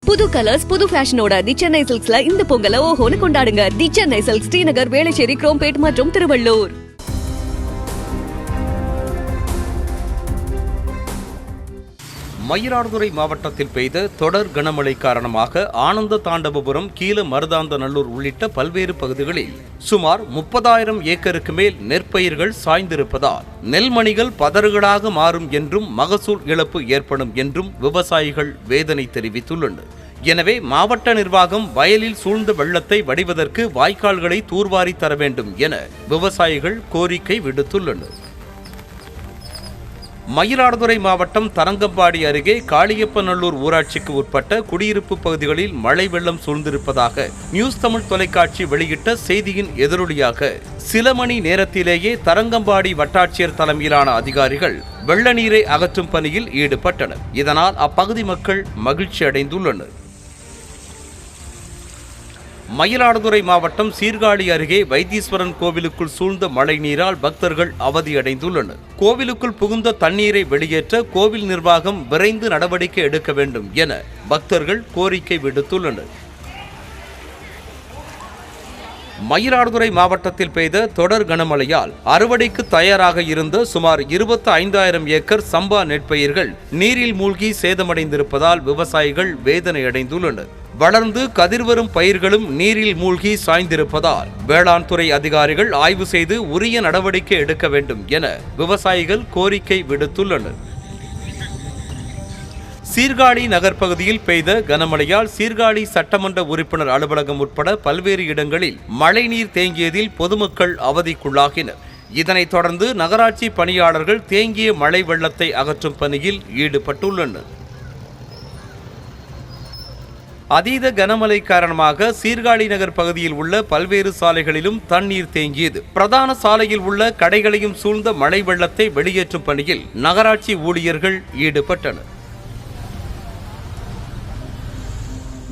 புது கலர்ஸ் புது ஃபேஷனோட தி சென்னை சில்க்ஸ்ல இந்த பொங்கலை ஓஹோன்னு கொண்டாடுங்க. தி சென்னை சில்க்ஸ், ஸ்ரீநகர், வேளச்சேரி, குரோம்பேட் மற்றும் திருவள்ளூர். மயிலாடுதுறை மாவட்டத்தில் பெய்த தொடர் கனமழை காரணமாக ஆனந்த தாண்டவபுரம், கீழ மருதாந்தநல்லூர் உள்ளிட்ட பல்வேறு பகுதிகளில் சுமார் 30,000 ஏக்கருக்கு மேல் நெற்பயிர்கள் சாய்ந்திருப்பதால் நெல்மணிகள் பதறுகளாக மாறும் என்றும் மகசூல் இழப்பு ஏற்படும் என்றும் விவசாயிகள் வேதனை தெரிவித்துள்ளனர். எனவே மாவட்ட நிர்வாகம் வயலில் சூழ்ந்த வெள்ளத்தை வடிவதற்கு வாய்க்கால்களை தூர்வாரி தர வேண்டும் என விவசாயிகள் கோரிக்கை விடுத்துள்ளனர். மயிலாடுதுறை மாவட்டம் தரங்கம்பாடி அருகே காளியப்பநல்லூர் ஊராட்சிக்கு உட்பட்ட குடியிருப்பு பகுதிகளில் மழை வெள்ளம் சூழ்ந்திருப்பதாக நியூஸ் தமிழ் தொலைக்காட்சி வெளியிட்ட செய்தியின் எதிரொலியாக சில மணி நேரத்திலேயே தரங்கம்பாடி வட்டாட்சியர் தலைமையிலான அதிகாரிகள் வெள்ள நீரை அகற்றும் பணியில் ஈடுபட்டனர். இதனால் அப்பகுதி மக்கள் மகிழ்ச்சி அடைந்துள்ளனர். மயிலாடுதுறை மாவட்டம் சீர்காழி அருகே வைத்தீஸ்வரன் கோவிலுக்குள் சூழ்ந்த மழை நீரால் பக்தர்கள் அவதியடைந்துள்ளனர். கோவிலுக்குள் புகுந்த தண்ணீரை வெளியேற்ற கோவில் நிர்வாகம் விரைந்து நடவடிக்கை எடுக்க வேண்டும் என பக்தர்கள் கோரிக்கை விடுத்துள்ளனர். மயிலாடுதுறை மாவட்டத்தில் பெய்த தொடர் கனமழையால் அறுவடைக்கு தயாராக இருந்த சுமார் 25,000 ஏக்கர் சம்பா நெற்பயிர்கள் நீரில் மூழ்கி சேதமடைந்திருப்பதால் விவசாயிகள் வேதனை அடைந்துள்ளனர். வளர்ந்து கதிர்வரும் பயிர்களும் நீரில் மூழ்கி சாய்ந்திருப்பதால் வேளாண் துறை அதிகாரிகள் ஆய்வு செய்து உரிய நடவடிக்கை எடுக்க வேண்டும் என விவசாயிகள் கோரிக்கை விடுத்துள்ளனர். சீர்காழி நகர் பகுதியில் பெய்த கனமழையால் சீர்காழி சட்டமன்ற உறுப்பினர் அலுவலகம் உட்பட பல்வேறு இடங்களில் மழைநீர் தேங்கியதில் பொதுமக்கள் அவதிக்குள்ளாகினர். இதனைத் தொடர்ந்து நகராட்சி பணியாளர்கள் தேங்கிய மழை வெள்ளத்தை அகற்றும் பணியில் ஈடுபட்டுள்ளனர். அதீத கனமழை காரணமாக சீர்காழி நகர் பகுதியில் உள்ள பல்வேறு சாலைகளிலும் தண்ணீர் தேங்கியது. பிரதான சாலையில் உள்ள கடைகளையும் சூழ்ந்த மழை வெள்ளத்தை வெளியேற்றும் பணியில் நகராட்சி ஊழியர்கள் ஈடுபட்டனர்.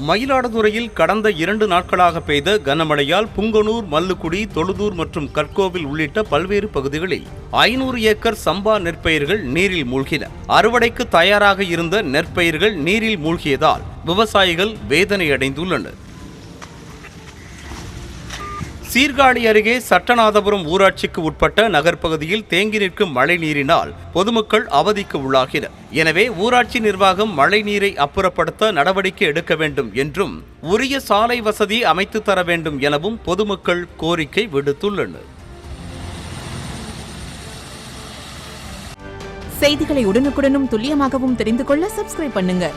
மயிலாடுதுறையில் கடந்த 2 நாட்களாக பெய்த கனமழையால் புங்கனூர், மல்லுக்குடி, தொழுதூர் மற்றும் கற்கோவில் உள்ளிட்ட பல்வேறு பகுதிகளில் 500 ஏக்கர் சம்பா நெற்பயிர்கள் நீரில் மூழ்கின. அறுவடைக்கு தயாராக இருந்த நெற்பயிர்கள் நீரில் மூழ்கியதால் விவசாயிகள் வேதனையடைந்துள்ளனர். சீர்காழி அருகே சட்டநாதபுரம் ஊராட்சிக்கு உட்பட்ட நகர்ப்பகுதியில் தேங்கி நிற்கும் மழை நீரினால் பொதுமக்கள் அவதிக்கு உள்ளாகினர். எனவே ஊராட்சி நிர்வாகம் மழை நீரை அப்புறப்படுத்த நடவடிக்கை எடுக்க வேண்டும் என்றும் உரிய சாலை வசதி அமைத்து தர வேண்டும் எனவும் பொதுமக்கள் கோரிக்கை விடுத்துள்ளனர். செய்திகளை உடனுக்குடனும் துல்லியமாகவும் தெரிந்து கொள்ள சப்ஸ்கிரைப் பண்ணுங்க.